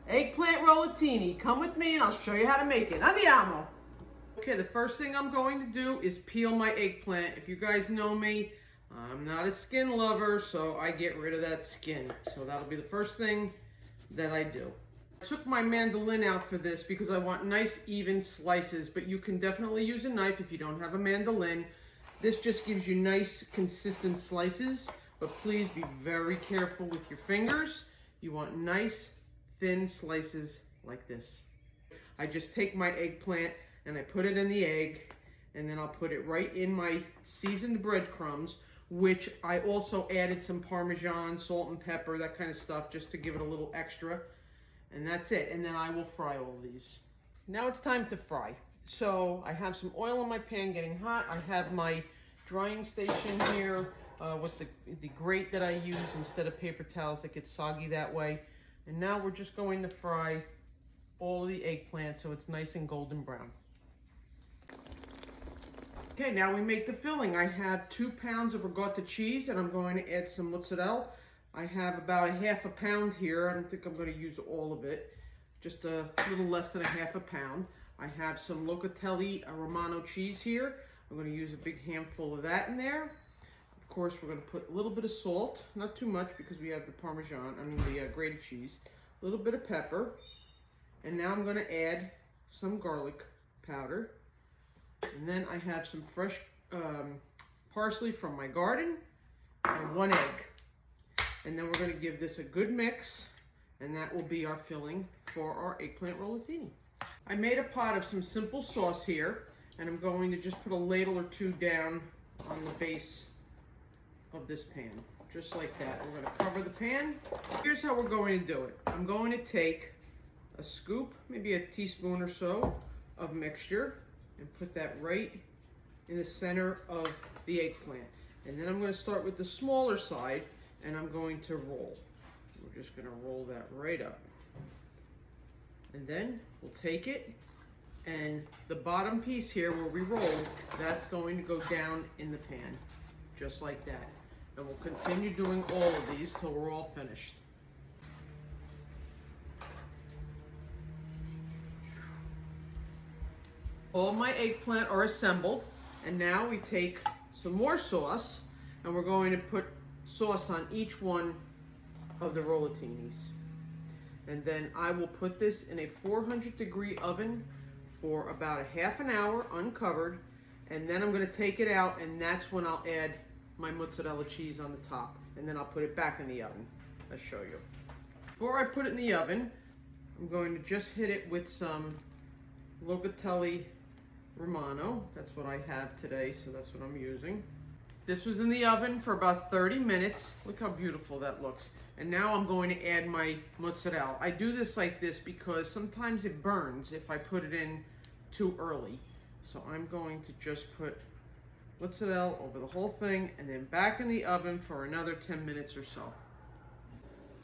Eggplant rollatini. Come with me and I'll show you how to make it. Andiamo! Okay, the first thing I'm going to do is peel my eggplant. If you guys know me, I'm not a skin lover, so I get rid of that skin. So that'll be the first thing that I do. I took my mandolin out for this because I want nice even slices, but you can definitely use a knife if you don't have a mandolin. This just gives you nice consistent slices, but please be very careful with your fingers. You want nice thin slices like this. I just take my eggplant and I put it in the egg, and then I'll put it right in my seasoned breadcrumbs, which I also added some Parmesan, salt and pepper, that kind of stuff, just to give it a little extra. And that's it, and then I will fry all these. Now it's time to fry. So I have some oil in my pan getting hot. I have my drying station here with the grate that I use instead of paper towels that get soggy that way. And now we're just going to fry all of the eggplant so it's nice and golden brown. Okay, now we make the filling. I have 2 pounds of ricotta cheese and I'm going to add some mozzarella. I have about a half a pound here. I don't think I'm going to use all of it. Just a little less than a half a pound. I have some locatelli Romano cheese here. I'm going to use a big handful of that in there. Of course, we're going to put a little bit of salt, not too much because we have the the grated cheese. A little bit of pepper. And now I'm going to add some garlic powder. And then I have some fresh parsley from my garden and 1 egg. And then we're going to give this a good mix, and that will be our filling for our eggplant rollatini. I made a pot of some simple sauce here, and I'm going to just put a ladle or 2 down on the base of this pan, just like that. We're going to cover the pan. Here's how we're going to do it. I'm going to take a scoop, maybe a teaspoon or so of mixture, and put that right in the center of the eggplant. And then I'm going to start with the smaller side, and I'm going to roll. We're just going to roll that right up. And then we'll take it, and the bottom piece here where we roll, that's going to go down in the pan, just like that. And we'll continue doing all of these till we're all finished. All my eggplant are assembled, and now we take some more sauce, and we're going to put sauce on each one of the rollatinis. And then I will put this in a 400-degree oven for about a half an hour uncovered, and then I'm going to take it out, and that's when I'll add my mozzarella cheese on the top, and then I'll put it back in the oven. I'll show you. Before I put it in the oven, I'm going to just hit it with some locatelli Romano. That's what I have today, so that's what I'm using. This was in the oven for about 30 minutes. Look how beautiful that looks. And now I'm going to add my mozzarella. I do this like this because sometimes it burns if I put it in too early. So I'm going to just put mozzarella over the whole thing and then back in the oven for another 10 minutes or so.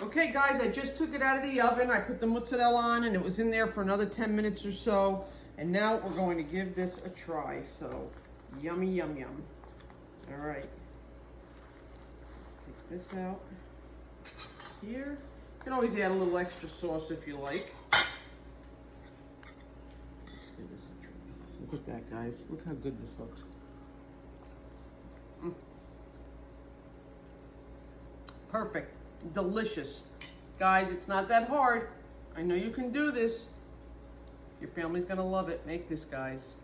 Okay guys, I just took it out of the oven. I put the mozzarella on and it was in there for another 10 minutes or so. And now we're going to give this a try. So yummy, yum, yum. All right, let's take this out here. You can always add a little extra sauce if you like. Let's give this a try. Look at that, guys. Look how good this looks. Perfect, delicious. Guys, it's not that hard. I know you can do this. Your family's gonna love it. Make this, guys.